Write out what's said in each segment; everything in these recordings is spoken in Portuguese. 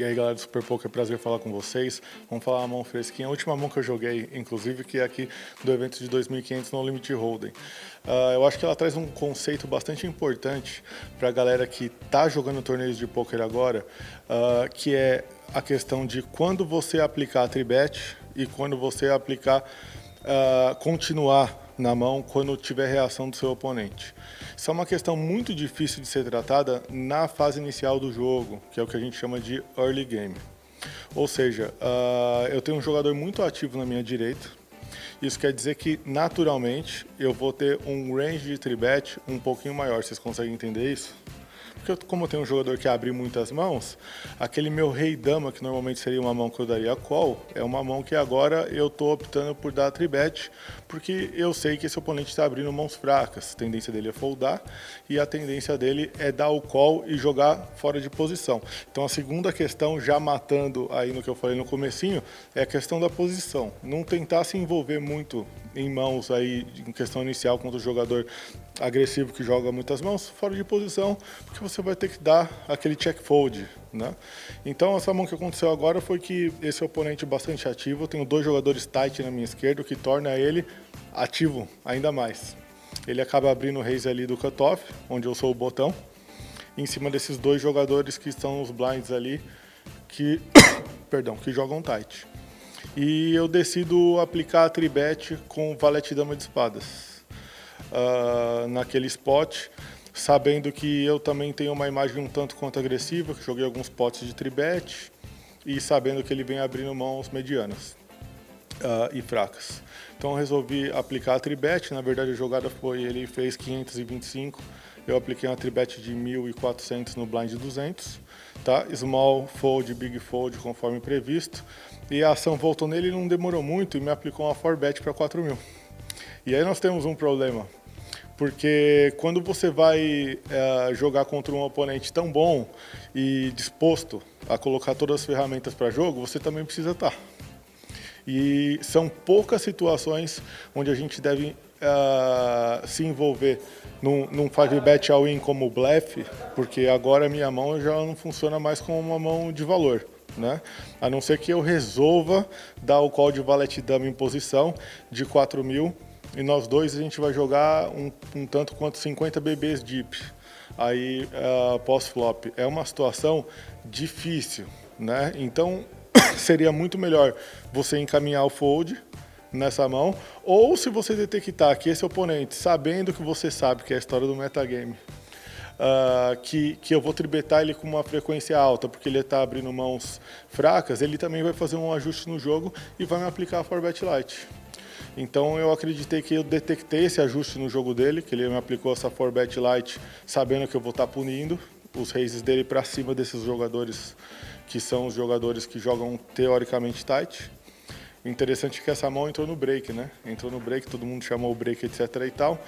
E aí, galera do Super Poker, prazer falar com vocês. Vamos falar uma mão fresquinha. A última mão que eu joguei, inclusive, que é aqui do evento de 2.500 no Limit Hold'em. Eu acho que ela traz um conceito bastante importante para a galera que está jogando torneios de poker agora, que é a questão de quando você aplicar a tribet e quando você aplicar, continuar na mão quando tiver reação do seu oponente. Isso é uma questão muito difícil de ser tratada na fase inicial do jogo, que é o que a gente chama de early game. Ou seja, eu tenho um jogador muito ativo na minha direita. Isso quer dizer que, naturalmente, eu vou ter um range de tribet um pouquinho maior. Vocês conseguem entender isso? Porque como eu tenho um jogador que abre muitas mãos, aquele meu rei-dama, que normalmente seria uma mão que eu daria call, é uma mão que agora eu estou optando por dar tribet, porque eu sei que esse oponente está abrindo mãos fracas. A tendência dele é foldar e a tendência dele é dar o call e jogar fora de posição. Então a segunda questão, já matando aí no que eu falei no comecinho, é a questão da posição. Não tentar se envolver muito em mãos aí, em questão inicial, contra o jogador agressivo que joga muitas mãos, fora de posição, porque você vai ter que dar aquele check fold, né? Então essa mão que aconteceu agora foi que esse oponente bastante ativo, eu tenho dois jogadores tight na minha esquerda, o que torna ele ativo ainda mais. Ele acaba abrindo o raise ali do cutoff, onde eu sou o botão, em cima desses dois jogadores que estão os blinds ali, que, perdão, que jogam tight. E eu decido aplicar a tribet com valete dama de espadas. Naquele spot, sabendo que eu também tenho uma imagem um tanto quanto agressiva, que joguei alguns potes de tribet, e sabendo que ele vem abrindo mãos medianas e fracas. Então eu resolvi aplicar a tribet. Na verdade a jogada foi, ele fez 525, eu apliquei uma tribet de 1.400 no blind 200, tá? Small fold, big fold, conforme previsto, e a ação voltou nele e não demorou muito e me aplicou uma 4bet para 4.000. E aí nós temos um problema, porque quando você vai jogar contra um oponente tão bom e disposto a colocar todas as ferramentas para jogo, você também precisa estar. E são poucas situações onde a gente deve se envolver num 5-bet all-in como blefe, porque agora a minha mão já não funciona mais como uma mão de valor, né? A não ser que eu resolva dar o call de valete dama em posição de 4.000, e nós dois a gente vai jogar um tanto quanto 50 bebês deep aí pós-flop. É uma situação difícil, né? Então seria muito melhor você encaminhar o fold nessa mão, ou se você detectar que esse oponente, sabendo que você sabe que é a história do metagame, que eu vou tribetar ele com uma frequência alta, porque ele está abrindo mãos fracas, ele também vai fazer um ajuste no jogo e vai me aplicar a 4-bet light. Então eu acreditei que eu detectei esse ajuste no jogo dele, que ele me aplicou essa 4-bet light, sabendo que eu vou estar punindo os raises dele para cima desses jogadores, que são os jogadores que jogam teoricamente tight. O interessante é que essa mão entrou no break, né? Entrou no break, todo mundo chamou o break, etc e tal.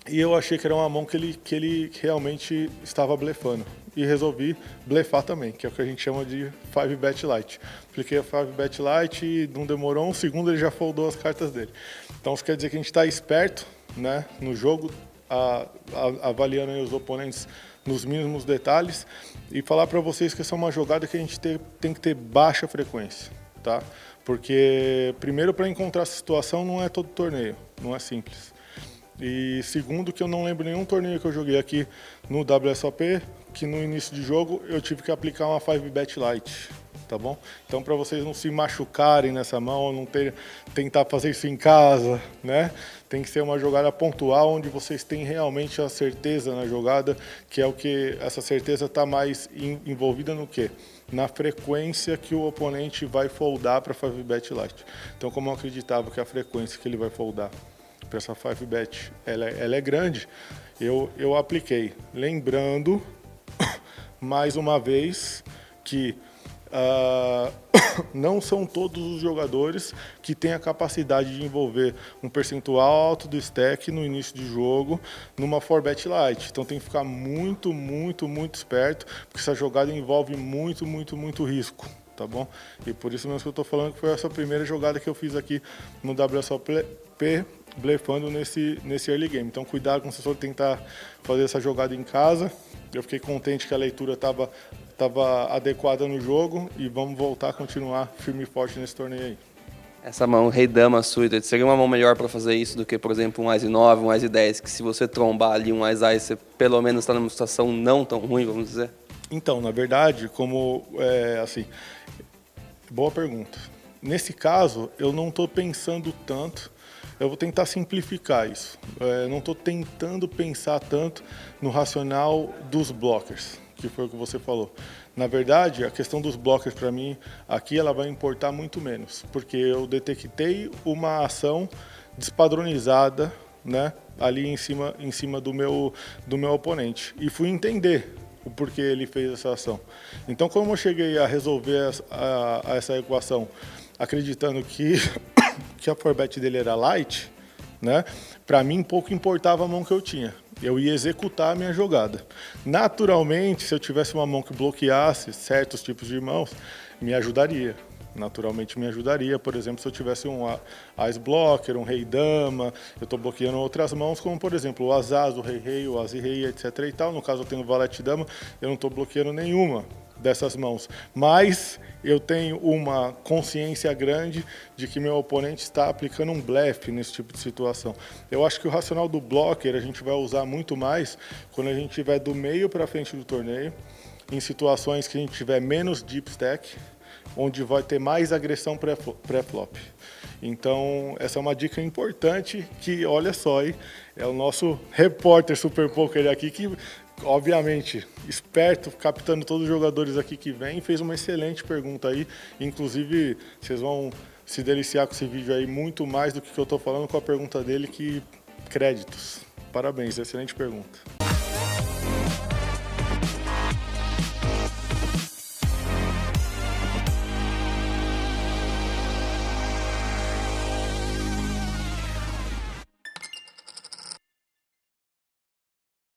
E eu achei que era uma mão que ele realmente estava blefando. E resolvi blefar também, que é o que a gente chama de 5-bet light. Apliquei a 5-bet light e não demorou um segundo, ele já foldou as cartas dele. Então isso quer dizer que a gente está esperto, né, no jogo, avaliando aí os oponentes nos mínimos detalhes, e falar para vocês que essa é uma jogada que a gente tem que ter baixa frequência, tá? Porque, primeiro, para encontrar essa situação não é todo torneio, não é simples. E segundo, que eu não lembro nenhum torneio que eu joguei aqui no WSOP que no início de jogo eu tive que aplicar uma 5-bet light, tá bom? Então, para vocês não se machucarem nessa mão, não tentar fazer isso em casa, né? Tem que ser uma jogada pontual, onde vocês têm realmente a certeza na jogada, que é o que essa certeza está mais envolvida no quê? Na frequência que o oponente vai foldar para 5-bet light. Então, como eu acreditava que a frequência que ele vai foldar para essa 5-bet ela é grande, eu apliquei. Lembrando, mais uma vez, que não são todos os jogadores que têm a capacidade de envolver um percentual alto do stack no início de jogo numa 4-bet light. Então tem que ficar muito, muito, muito esperto, porque essa jogada envolve muito, muito, muito risco, tá bom? E por isso mesmo que eu estou falando que foi essa primeira jogada que eu fiz aqui no WSOP blefando nesse early game. Então cuidado com se você for tentar fazer essa jogada em casa. Eu fiquei contente que a leitura estava adequada no jogo e vamos voltar a continuar firme e forte nesse torneio aí. Essa mão rei-dama suited, seria uma mão melhor para fazer isso do que, por exemplo, um As-9, um As-10, que se você trombar ali um As-Ás, você pelo menos está numa situação não tão ruim, vamos dizer? Então, na verdade, assim, boa pergunta. Nesse caso, eu não estou pensando tanto, eu vou tentar simplificar isso. Não estou tentando pensar tanto no racional dos blockers, que foi o que você falou. Na verdade, a questão dos blockers, para mim, aqui ela vai importar muito menos, porque eu detectei uma ação despadronizada, né, ali em cima do meu oponente, e fui entender o porquê ele fez essa ação. Então, como eu cheguei a resolver essa equação, acreditando que a forbet dele era light, né, para mim pouco importava a mão que eu tinha. Eu ia executar a minha jogada. Naturalmente, se eu tivesse uma mão que bloqueasse certos tipos de mãos, me ajudaria. Naturalmente me ajudaria, por exemplo, se eu tivesse um Ás Blocker, um Rei-Dama, eu estou bloqueando outras mãos, como por exemplo o As-As, o Rei-Rei, o As-Rei, etc. e tal. No caso eu tenho Valete-Dama, eu não estou bloqueando nenhuma dessas mãos, mas eu tenho uma consciência grande de que meu oponente está aplicando um blefe nesse tipo de situação. Eu acho que o racional do blocker a gente vai usar muito mais quando a gente estiver do meio para frente do torneio, em situações que a gente tiver menos deep stack, onde vai ter mais agressão pré-flop. Então, essa é uma dica importante que, olha só, hein, é o nosso repórter Super Poker aqui que, obviamente, esperto, captando todos os jogadores aqui que vêm, fez uma excelente pergunta aí. Inclusive, vocês vão se deliciar com esse vídeo aí muito mais do que eu estou falando com a pergunta dele, que créditos. Parabéns, excelente pergunta.